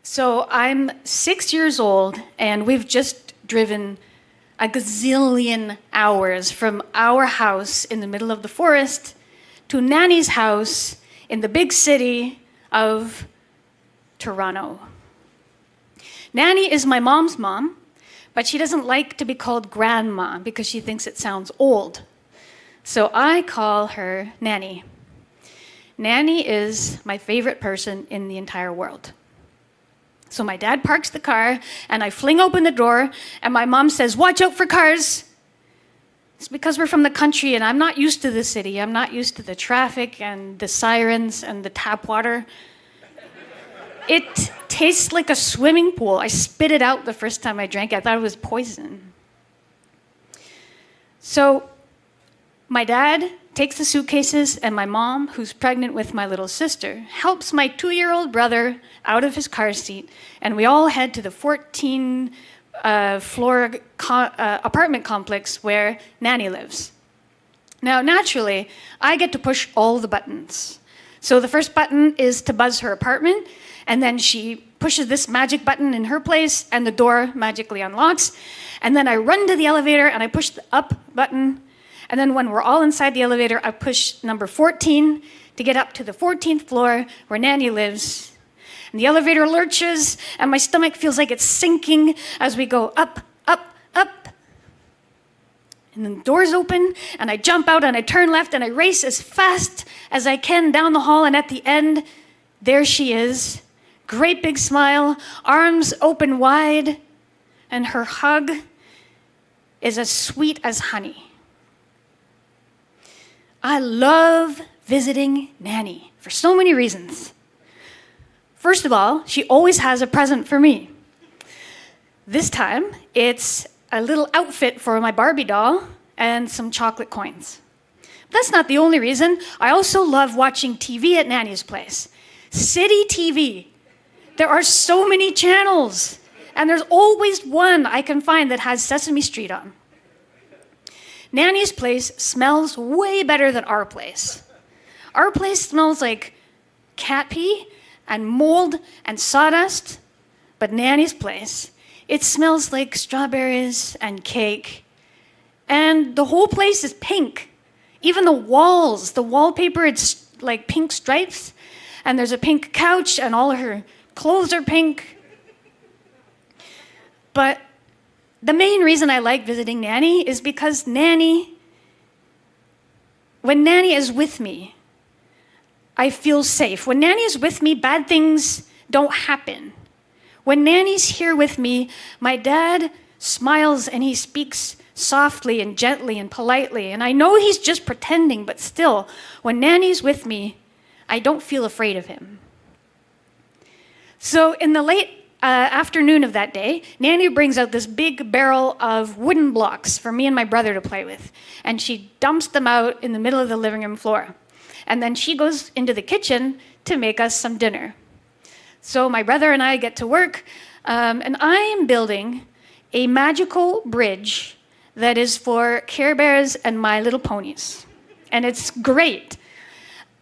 So I'm 6 years old, and we've just driven a gazillion hours from our house in the middle of the forest to Nanny's house in the big city of Toronto. Nanny is my mom's mom, but she doesn't like to be called grandma because she thinks it sounds old. So I call her Nanny. Nanny is my favorite person in the entire world. So my dad parks the car, and I fling open the door, and my mom says, "Watch out for cars." It's because we're from the country, and I'm not used to the city. I'm not used to the traffic and the sirens and the tap water. It tastes like a swimming pool. I spit it out the first time I drank it. I thought it was poison. So my dad takes the suitcases, and my mom, who's pregnant with my little sister, helps my 2-year-old brother out of his car seat, and we all head to the 14-floor apartment complex where Nanny lives. Now, naturally, I get to push all the buttons. So the first button is to buzz her apartment, and then she pushes this magic button in her place, and the door magically unlocks. And then I run to the elevator, and I push the up button. And then when we're all inside the elevator, I push number 14 to get up to the 14th floor where Nanny lives. And the elevator lurches, and my stomach feels like it's sinking as we go up, up, up. And then the doors open, and I jump out, and I turn left, and I race as fast as I can down the hall. And at the end, there she is. Great big smile, arms open wide, and her hug is as sweet as honey. I love visiting Nanny for so many reasons. First of all, she always has a present for me. This time, it's a little outfit for my Barbie doll and some chocolate coins. But that's not the only reason. I also love watching TV at Nanny's place. City TV. There are so many channels, and there's always one I can find that has Sesame Street on. Nanny's place smells way better than our place. Our place smells like cat pee and mold and sawdust, but Nanny's place, it smells like strawberries and cake, and the whole place is pink. Even the walls, the wallpaper, it's like pink stripes, and there's a pink couch, and all of her clothes are pink. But the main reason I like visiting Nanny is because when Nanny is with me, I feel safe. When Nanny is with me, bad things don't happen. When Nanny's here with me, my dad smiles and he speaks softly and gently and politely. And I know he's just pretending, but still, when Nanny's with me, I don't feel afraid of him. So in the late afternoon of that day, Nanny brings out this big barrel of wooden blocks for me and my brother to play with. And she dumps them out in the middle of the living room floor. And then she goes into the kitchen to make us some dinner. So my brother and I get to work, and I am building a magical bridge that is for Care Bears and My Little Ponies. And it's great,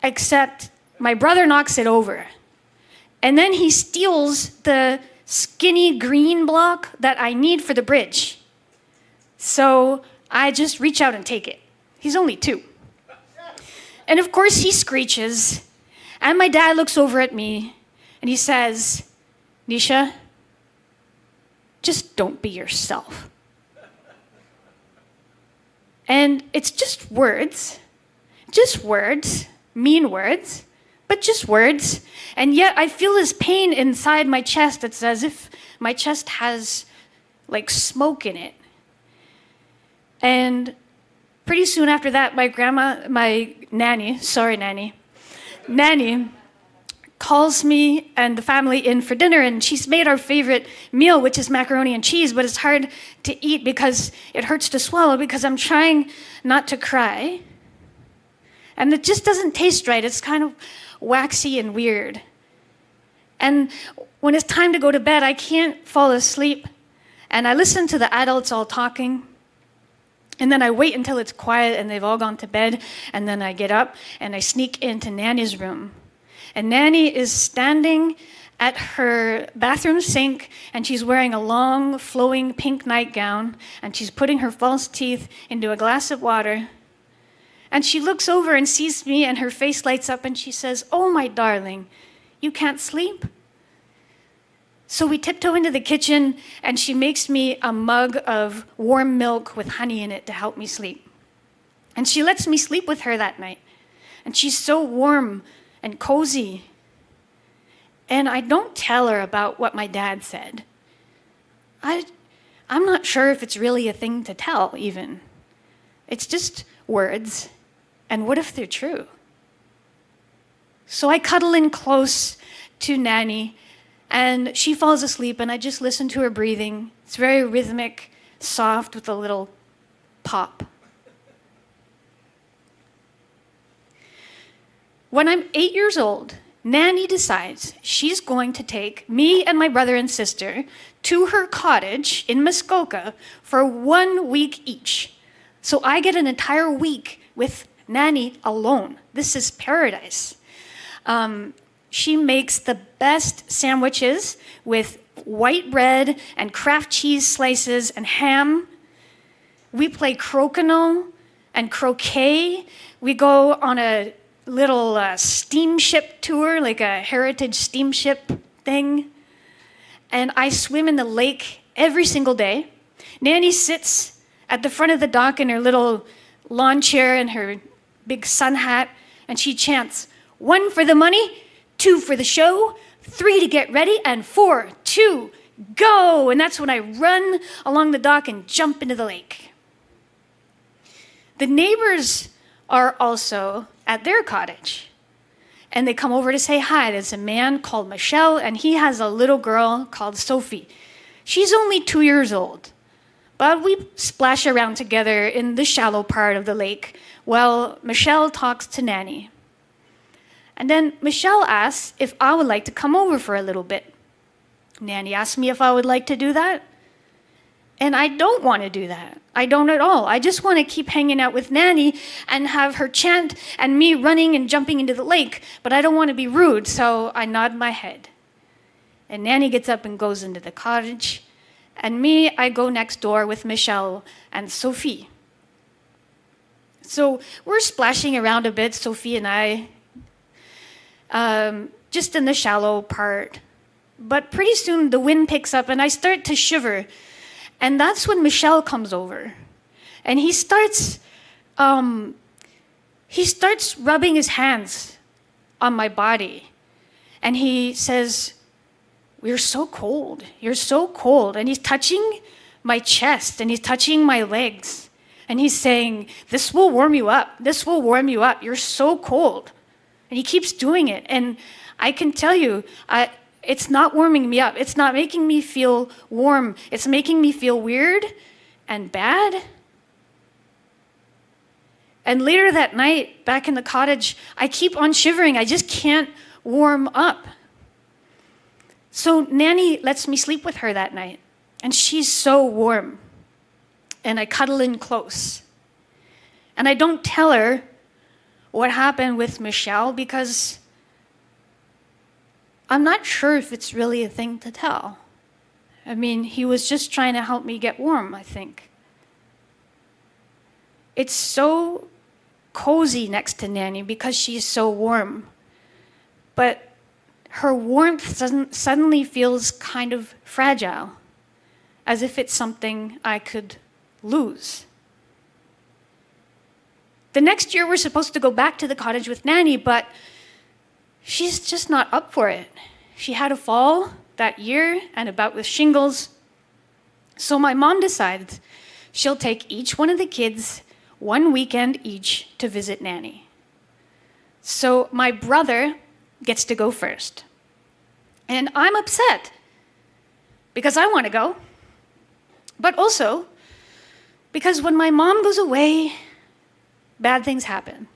except my brother knocks it over. And then he steals the skinny green block that I need for the bridge. So I just reach out and take it. He's only 2. And of course he screeches, and my dad looks over at me, and he says, "Nisha, just don't be yourself." And it's just words, mean words, but just words. And yet I feel this pain inside my chest. It's as if my chest has like smoke in it. And pretty soon after that, Nanny calls me and the family in for dinner, and she's made our favorite meal, which is macaroni and cheese, but it's hard to eat because it hurts to swallow because I'm trying not to cry. And it just doesn't taste right. It's kind of waxy and weird. And when it's time to go to bed, I can't fall asleep. And I listen to the adults all talking. And then I wait until it's quiet and they've all gone to bed. And then I get up and I sneak into Nanny's room. And Nanny is standing at her bathroom sink, and she's wearing a long, flowing pink nightgown, and she's putting her false teeth into a glass of water. And she looks over and sees me, and her face lights up, and she says, "Oh, my darling, you can't sleep?" So we tiptoe into the kitchen, and she makes me a mug of warm milk with honey in it to help me sleep. And she lets me sleep with her that night. And she's so warm and cozy. And I don't tell her about what my dad said. I'm not sure if it's really a thing to tell, even. It's just words. And what if they're true? So I cuddle in close to Nanny, and she falls asleep, and I just listen to her breathing. It's very rhythmic, soft, with a little pop. When I'm 8 years old, Nanny decides she's going to take me and my brother and sister to her cottage in Muskoka for 1 week each. So I get an entire week with Nanny alone. This is paradise. She makes the best sandwiches with white bread and Kraft cheese slices and ham. We play crokinole and croquet. We go on a little steamship tour, like a heritage steamship thing. And I swim in the lake every single day. Nanny sits at the front of the dock in her little lawn chair and her big sun hat, and she chants, 1 for the money, 2 for the show, 3 to get ready, and 4, 2, go! And that's when I run along the dock and jump into the lake. The neighbors are also at their cottage, and they come over to say hi. There's a man called Michel, and he has a little girl called Sophie. She's only 2 years old, but we splash around together in the shallow part of the lake while Michel talks to Nanny. And then Michelle asks if I would like to come over for a little bit. Nanny asked me if I would like to do that. And I don't want to do that. I don't at all. I just want to keep hanging out with Nanny and have her chant and me running and jumping into the lake. But I don't want to be rude, so I nod my head. And Nanny gets up and goes into the cottage. And me, I go next door with Michelle and Sophie. So we're splashing around a bit, Sophie and I, just in the shallow part. But pretty soon the wind picks up and I start to shiver. And that's when Michel comes over. And he starts rubbing his hands on my body. And he says, "You're so cold. You're so cold." And he's touching my chest and he's touching my legs. And he's saying, "This will warm you up. This will warm you up. You're so cold." And he keeps doing it. And I can tell you, it's not warming me up. It's not making me feel warm. It's making me feel weird and bad. And later that night, back in the cottage, I keep on shivering. I just can't warm up. So Nanny lets me sleep with her that night. And she's so warm. And I cuddle in close. And I don't tell her what happened with Michel because I'm not sure if it's really a thing to tell. I mean, he was just trying to help me get warm, I think. It's so cozy next to Nanny because she's so warm. But her warmth suddenly feels kind of fragile, as if it's something I could lose. The next year, we're supposed to go back to the cottage with Nanny, but she's just not up for it. She had a fall that year and a bout with shingles. So my mom decides she'll take each one of the kids 1 weekend each to visit Nanny. So my brother gets to go first. And I'm upset because I want to go, but also because when my mom goes away, bad things happen.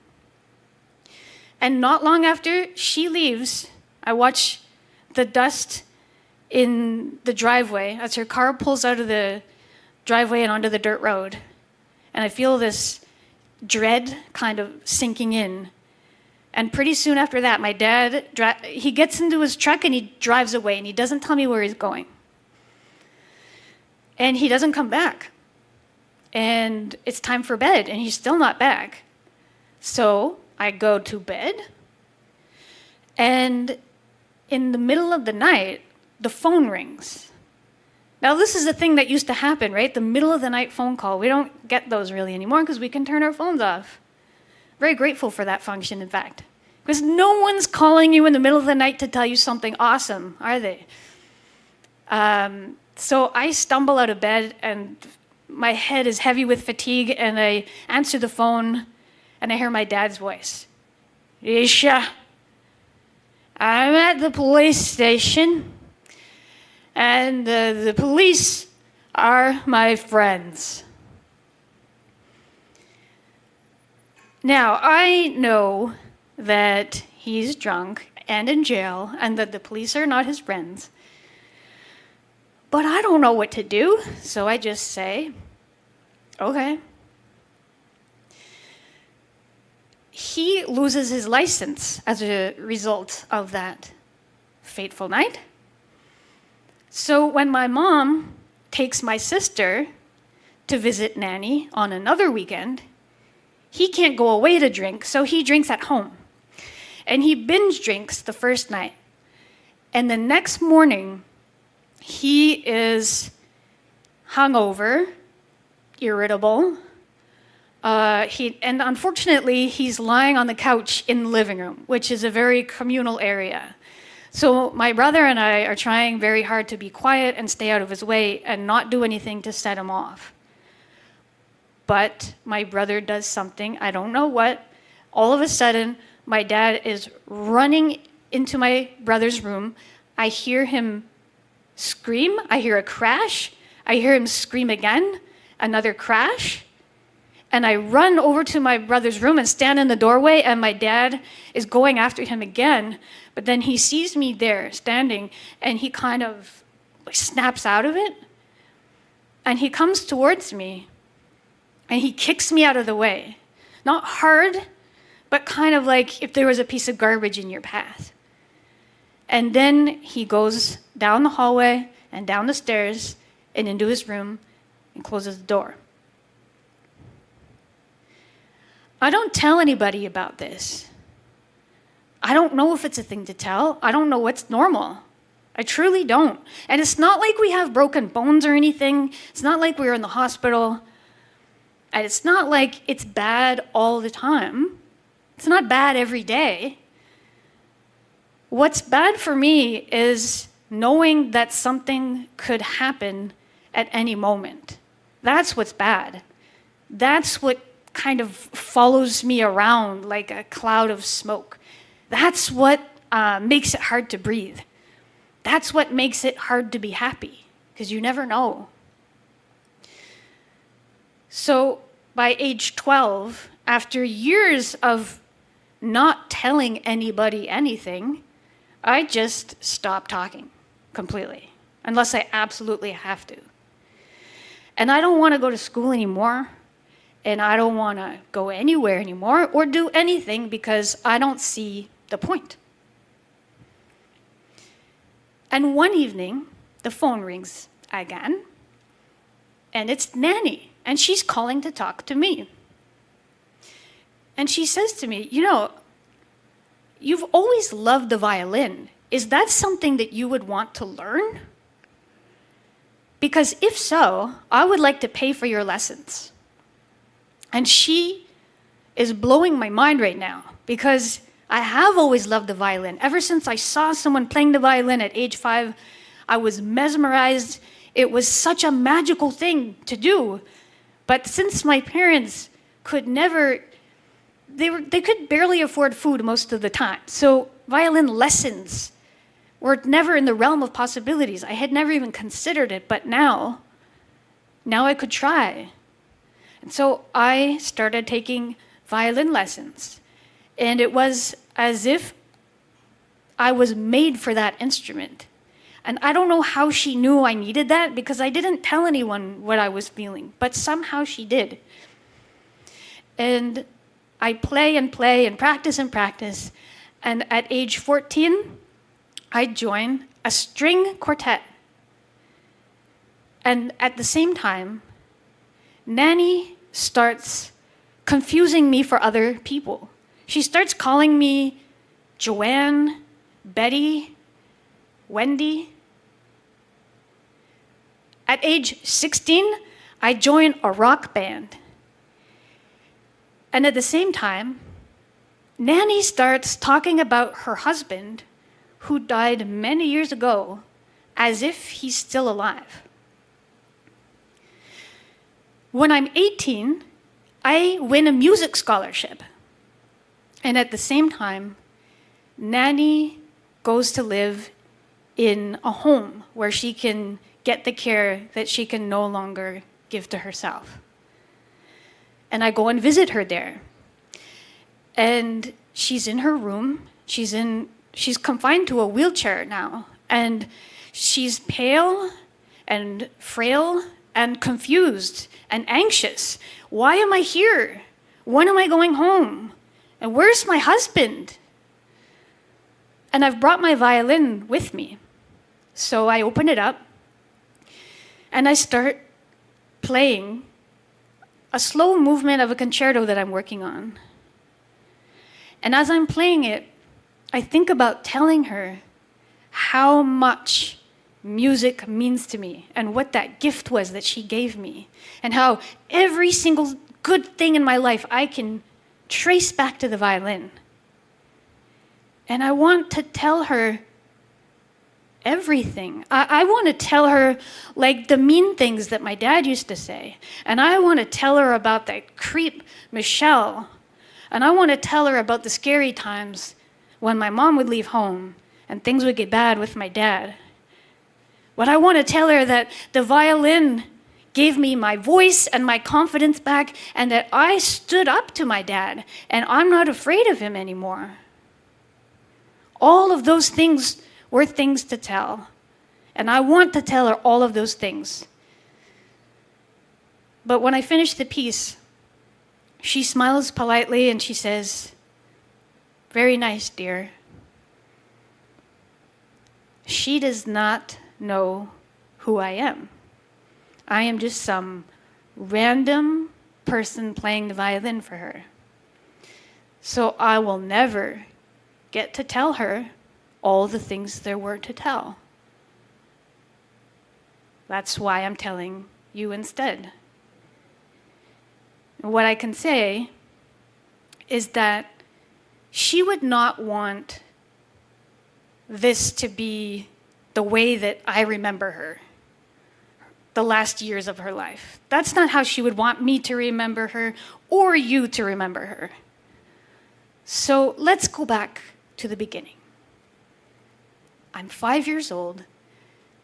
And not long after she leaves, I watch the dust in the driveway as her car pulls out of the driveway and onto the dirt road. And I feel this dread kind of sinking in. And pretty soon after that, my dad, he gets into his truck and he drives away, and he doesn't tell me where he's going. And he doesn't come back. And it's time for bed, and he's still not back. So I go to bed, and in the middle of the night, the phone rings. Now, this is a thing that used to happen, right? The middle of the night phone call. We don't get those really anymore because we can turn our phones off. Very grateful for that function, in fact. Because no one's calling you in the middle of the night to tell you something awesome, are they? So I stumble out of bed, and my head is heavy with fatigue, and I answer the phone, and I hear my dad's voice. Nisha, I'm at the police station, and the police are my friends. Now, I know that he's drunk and in jail and that the police are not his friends. But I don't know what to do, so I just say, okay. He loses his license as a result of that fateful night. So when my mom takes my sister to visit Nanny on another weekend, he can't go away to drink, so he drinks at home. And he binge drinks the first night. And the next morning, he is hungover, irritable, and unfortunately, he's lying on the couch in the living room, which is a very communal area. So my brother and I are trying very hard to be quiet and stay out of his way and not do anything to set him off. But my brother does something, I don't know what. All of a sudden, my dad is running into my brother's room. I hear him scream. I hear a crash. I hear him scream again, another crash. And I run over to my brother's room and stand in the doorway, and my dad is going after him again. But then he sees me there standing, and he kind of snaps out of it. And he comes towards me, and he kicks me out of the way. Not hard, but kind of like if there was a piece of garbage in your path. And then he goes down the hallway and down the stairs and into his room and closes the door. I don't tell anybody about this. I don't know if it's a thing to tell. I don't know what's normal. I truly don't. And it's not like we have broken bones or anything. It's not like we're in the hospital. And it's not like it's bad all the time. It's not bad every day. What's bad for me is knowing that something could happen at any moment. That's what's bad. That's what kind of follows me around like a cloud of smoke. That's what makes it hard to breathe. That's what makes it hard to be happy, because you never know. So by age 12, after years of not telling anybody anything, I just stopped talking completely, unless I absolutely have to. And I don't want to go to school anymore, and I don't want to go anywhere anymore or do anything because I don't see the point. And one evening, the phone rings again, and it's Nanny, and she's calling to talk to me. And she says to me, you've always loved the violin. Is that something that you would want to learn? Because if so, I would like to pay for your lessons. And she is blowing my mind right now because I have always loved the violin. Ever since I saw someone playing the violin at age 5, I was mesmerized. It was such a magical thing to do. But since my parents could never, they could barely afford food most of the time. So violin lessons were never in the realm of possibilities. I had never even considered it, but now I could try. And so I started taking violin lessons. And it was as if I was made for that instrument. And I don't know how she knew I needed that because I didn't tell anyone what I was feeling, but somehow she did. And I play and play and practice. And at age 14, I join a string quartet. And at the same time, Nanny starts confusing me for other people. She starts calling me Joanne, Betty, Wendy. At age 16, I join a rock band. And at the same time, Nanny starts talking about her husband, who died many years ago, as if he's still alive. When I'm 18, I win a music scholarship. And at the same time, Nanny goes to live in a home where she can get the care that she can no longer give to herself. And I go and visit her there. And she's in her room. She's confined to a wheelchair now. And she's pale and frail and confused and anxious. Why am I here? When am I going home? And where's my husband? And I've brought my violin with me. So I open it up and I start playing a slow movement of a concerto that I'm working on. And as I'm playing it, I think about telling her how much music means to me and what that gift was that she gave me, and how every single good thing in my life I can trace back to the violin. And I want to tell her everything. I want to tell her like the mean things that my dad used to say. And I want to tell her about that creep Michelle. And I want to tell her about the scary times when my mom would leave home and things would get bad with my dad. But I want to tell her that the violin gave me my voice and my confidence back, and that I stood up to my dad and I'm not afraid of him anymore. All of those things were things to tell. And I want to tell her all of those things. But when I finish the piece, she smiles politely and she says, "Very nice, dear." She does not know who I am. I am just some random person playing the violin for her. So I will never get to tell her all the things there were to tell. That's why I'm telling you instead. What I can say is that she would not want this to be the way that I remember her, the last years of her life. That's not how she would want me to remember her or you to remember her. So let's go back to the beginning. I'm 5 years old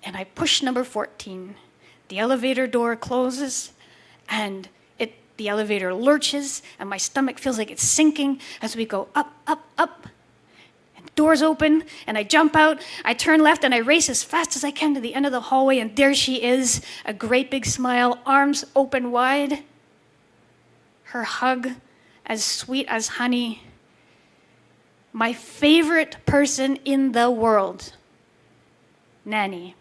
and I push number 14. The elevator door closes and the elevator lurches and my stomach feels like it's sinking as we go up, up, up. And doors open and I jump out, I turn left and I race as fast as I can to the end of the hallway, and there she is, a great big smile, arms open wide. Her hug as sweet as honey. My favorite person in the world, Nanny.